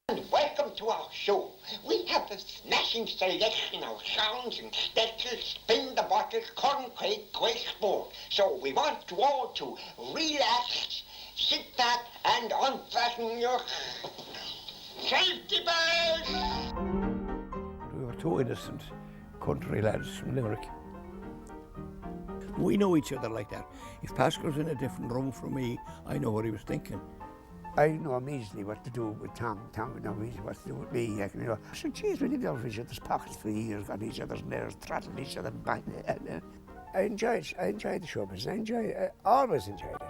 Welcome to our show. We have a smashing selection of songs and sketches, spin the bottle, concrete, great sport. So we want you all to relax, sit back and unfasten your safety belts. We were two innocent country lads from Limerick. We know each other like that. If Paschal's in a different room from me, I know what he was thinking. I know immediately what to do with Tom. Tom would know immediately what to do with me. I can, so geez, we lived out of each other's pockets for years, got each other's nerves, throttled each other back. I enjoyed the show business. I always enjoyed it.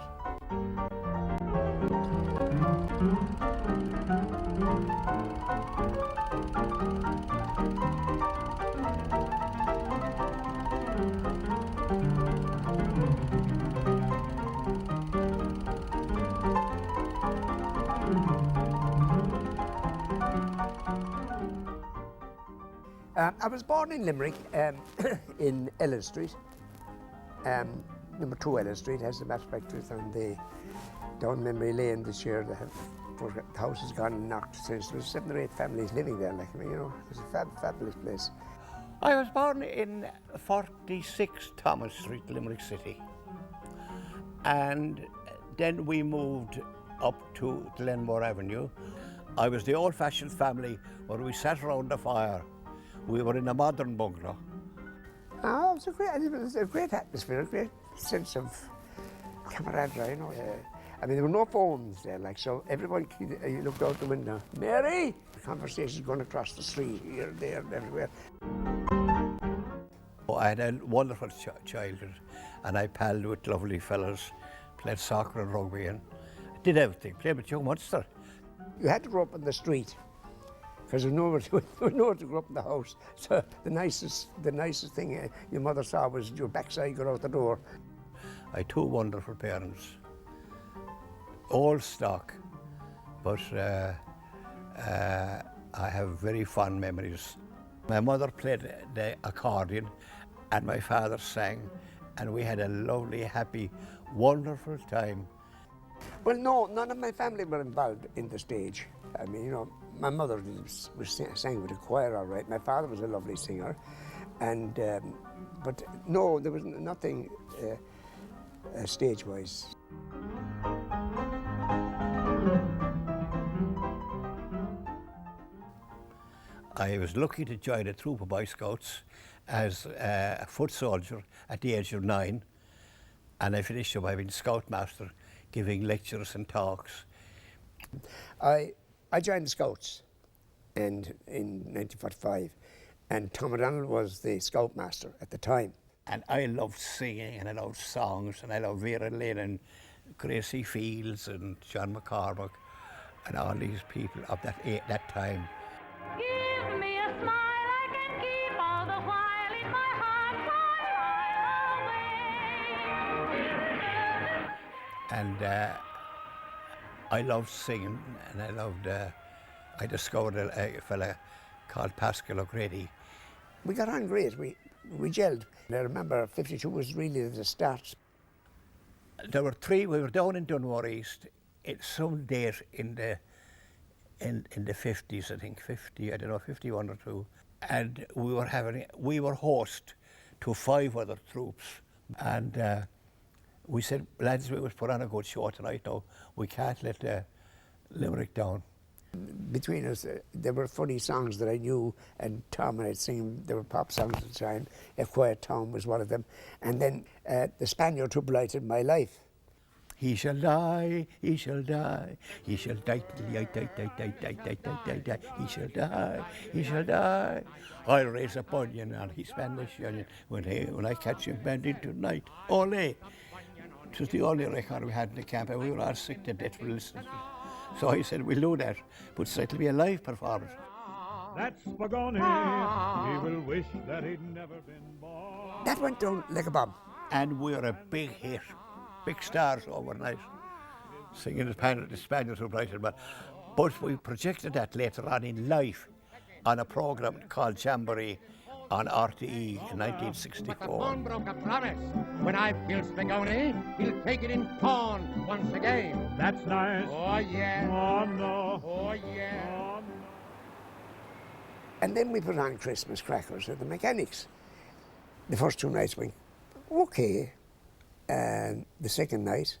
I was born in Limerick, in Ellen Street, number 2 Ellen Street, has the matter of fact on the down memory lane this year. The house has gone and knocked since. There was 7 or 8 families living there, like, it's a fabulous place. I was born in 46 Thomas Street, Limerick City. And then we moved up to Glenmore Avenue. I was the old-fashioned family where we sat around the fire. We were in a modern bungalow. Oh, it was a great atmosphere, a great sense of camaraderie, I mean, there were no phones there, so everybody, you looked out the window, Mary! The conversations going across the street, here, there, and everywhere. I had a wonderful childhood, and I palled with lovely fellas, played soccer and rugby, and did everything, played with young Munster. You had to grow up on the street, because there was nowhere to grow up in the house. So the nicest thing your mother saw was your backside go out the door. I had 2 wonderful parents, old stock, but I have very fond memories. My mother played the accordion and my father sang, and we had a lovely, happy, wonderful time. Well, no, none of my family were involved in the stage. I mean, my mother sang with a choir, all right. My father was a lovely singer, and but no, there was nothing stage-wise. I was lucky to join a troop of Boy Scouts as a foot soldier at the age of 9, and I finished up by being Scoutmaster, giving lectures and talks. I joined the Scouts in 1945, and Tom O'Donnell was the Scoutmaster at the time. And I loved singing, and I loved songs, and I loved Vera Lynn and Gracie Fields and John McCormack and all these people of that time. Give me a smile I can keep all the while in my heart far away. And I loved singing, and I discovered a fella called Paschal O'Grady. We got on great, we gelled. And I remember 52 was really the start. There were 3, we were down in Dunmore East, it's some date in the 50s, I think, 50, I don't know, 51 or 2. And we were host to 5 other troops. And we said, lads, we must put on a good show tonight now. We can't let Limerick down. Between us, there were funny songs that I knew, and Tom and I'd sing. There were pop songs at the time. A Quiet Town was one of them. And then the Spaniard Who Blighted My Life. He shall die, he shall die, he shall die, die, die, die, die, die, die, die, die, he shall die, he shall die. I'll raise a bunion on his Spanish union when I catch him bending tonight. Ole! It was the only record we had in the camp, and we were all sick to death for listening. So I said, we'll do that, but it'll be a live performance. That's Pagani, he will wish that he'd never been born. That went down like a bomb. And we were a big hit, big stars overnight, singing the Spaniards Who Blighted My Life. But we projected that later on in life on a program called Jamboree on RTE in 1964. But the pawnbroker promised, when I've killed Spagoni, he'll take it in pawn once again. That's nice. Oh, yeah. Oh, no. Oh, yeah. Oh, no. And then we put on Christmas crackers at the mechanics. The first 2 nights went okay, and the second night,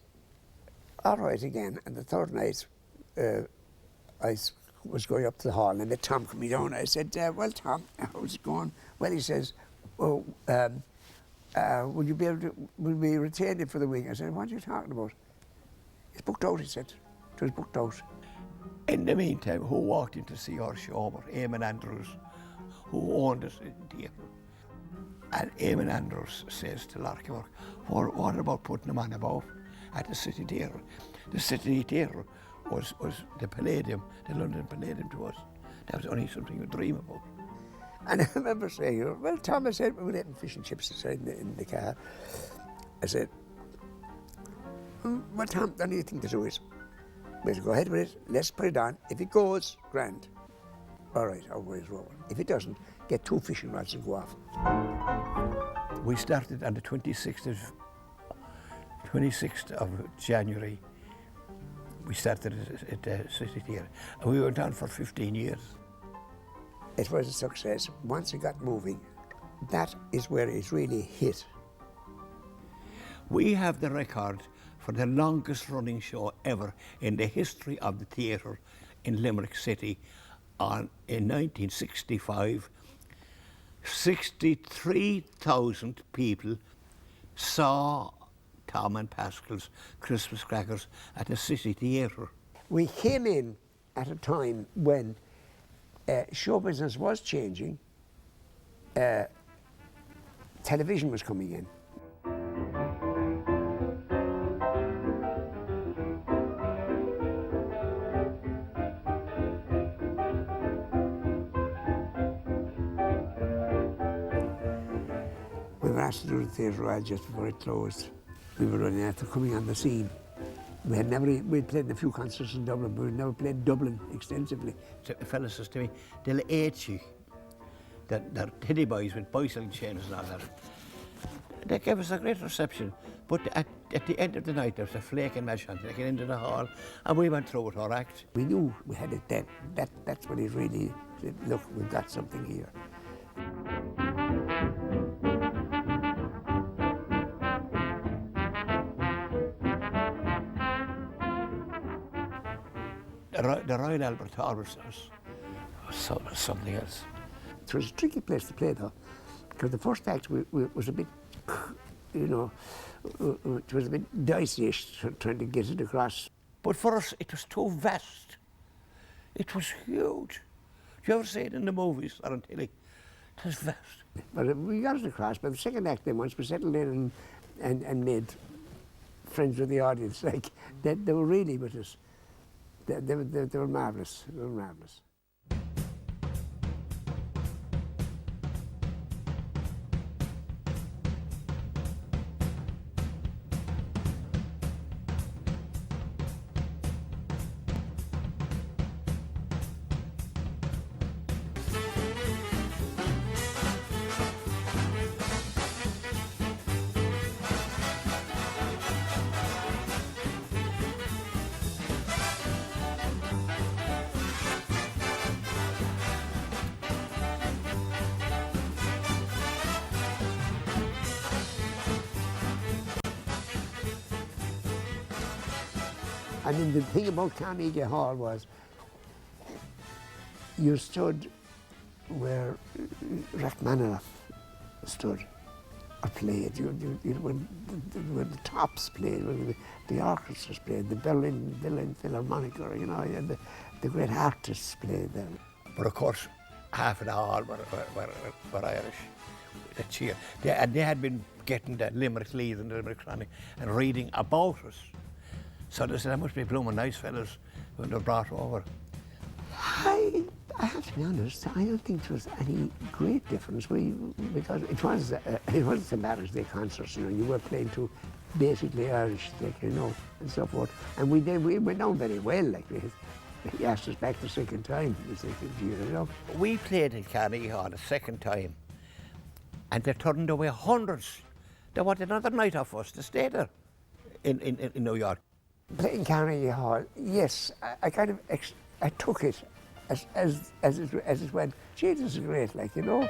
all right again, and the third night, I was going up to the hall, and then Tom came down. I said, well, Tom, how's it going? Well, he says, oh, will you be able to, will we retain it for the week? I said, what are you talking about? It's booked out, he said. It was booked out. In the meantime, who walked in to see our show? Eamon Andrews, who owned it in Theatre. And Eamon Andrews says to Larky, what about putting them on above at the City Theatre? The City Theatre was the Palladium, the London Palladium to us. That was only something you dream about. And I remember saying, well, Tom, I said, we were eating fish and chips inside in the car. I said, well, Tom, the only thing to do is, we'll go ahead with it, let's put it on. If it goes, grand. All right, I'll raise rolling. If it doesn't, get 2 fishing rods and go off. We started on the 26th of January. We started at the City Theatre, and we went on for 15 years. It was a success. Once it got moving, that is where it really hit. We have the record for the longest running show ever in the history of the theatre in Limerick City. In 1965, 63,000 people saw Tom and Paschal's Christmas crackers at the City Theatre. We came in at a time when show business was changing, television was coming in. We were asked to do the Theatre Royal just before it closed. We were running after coming on the scene. We'd played in a few concerts in Dublin, but we'd never played Dublin extensively. The fella says to me, they'll eat you. They're teddy boys with bicycle chains and all that. They gave us a great reception, but at the end of the night there was a flake and mash on. They came into the hall and we went through with our act. We knew we had it then. That's when it really said, look, we've got something here. The Royal Albert Hall was something else. It was a tricky place to play though, because the first act was a bit, you know, it was a bit dicey-ish trying to get it across. But for us, it was too vast. It was huge. Do you ever see it in the movies or on telly? It was vast. But we got it across. But the second act then, once we settled in and made friends with the audience, like, they were really with us. They were marvellous. They were marvellous. I mean, the thing about Carnegie Hall was you stood where Rachmaninoff stood or played. When the Tops played, when the orchestras played, the Berlin Philharmonic, you know, and the great artists played there. But of course, half of the hall were Irish. The cheer. They had been getting the Limerick Lead and the Limerick Chronic and reading about us. So they said, there must be blooming nice fellas when they're brought over. I have to be honest, I don't think there was any great difference. Because it was a Marriage Day concert, you know, you were playing to basically Irish, like, you know, and so forth. And we went down very well, like, he asked us back the second time, the second year, you know. We played in Carnegie Hall the second time, and they turned away hundreds. They wanted another night off us to stay there in New York. Playing Carnegie Hall, yes, I took it as it went. Gee, this is great, like, you know.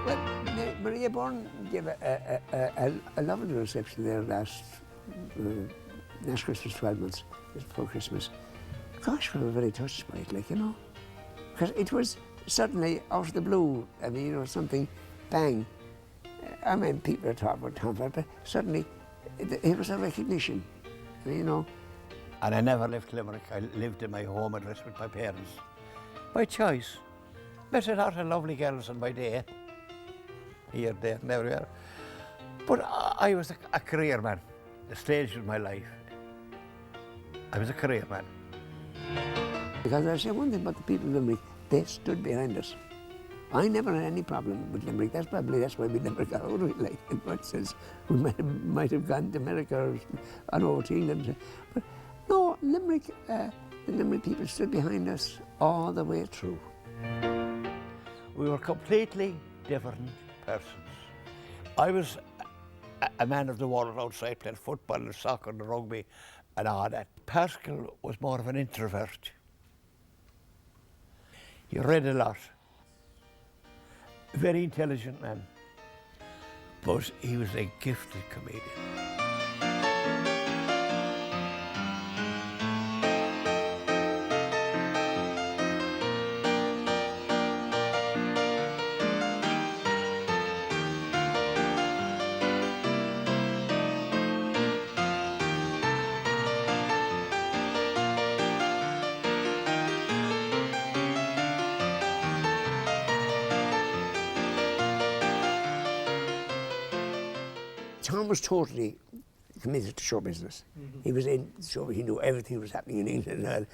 Well, Maria Bourne gave a lovely reception there last Christmas, 12 months, just before Christmas. Gosh, we were very touched by it, like, you know. Because it was suddenly out of the blue. I mean, you know, something, bang. I mean, people are talking about Tom, but suddenly it was a recognition, you know. And I never left Limerick. I lived in my home address with my parents. By choice. Met a lot of lovely girls on my day. Here, there, and everywhere. But I was a career man. The stage of my life. I was a career man. Because I say one thing about the people of Limerick, they stood behind us. I never had any problem with Limerick. That's why we never got out of it, like, in one sense. We might have gone to America or over to England. But no, Limerick, the Limerick people stood behind us all the way through. We were completely different persons. I was a man of the world outside, playing football and soccer and rugby and all that. Paschal was more of an introvert. He read a lot. Very intelligent man, but he was a gifted comedian. Tom was totally committed to show business. He was in show, he knew everything was happening in England.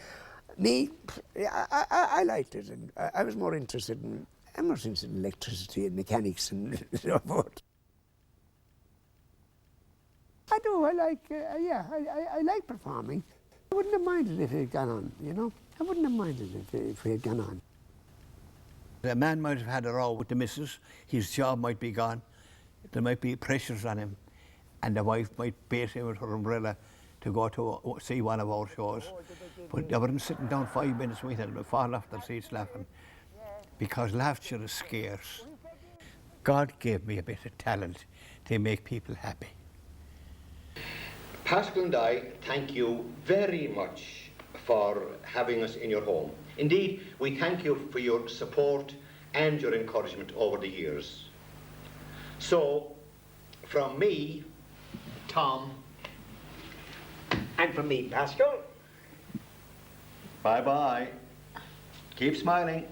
Me, I liked it, and I was more interested in, I'm not interested in electricity and mechanics and so forth. I do, I like performing. I wouldn't have minded if it had gone on, you know? I wouldn't have minded if it had gone on. A man might have had a row with the missus, his job might be gone, there might be pressures on him, and the wife might bait him with her umbrella to go to see one of our shows. But they weren't sitting down 5 minutes with him and fall off their seats laughing, because laughter is scarce. God gave me a bit of talent to make people happy. Paschal and I thank you very much for having us in your home. Indeed, we thank you for your support and your encouragement over the years. So, from me, Tom, And from me, Paschal. bye-bye. Keep smiling.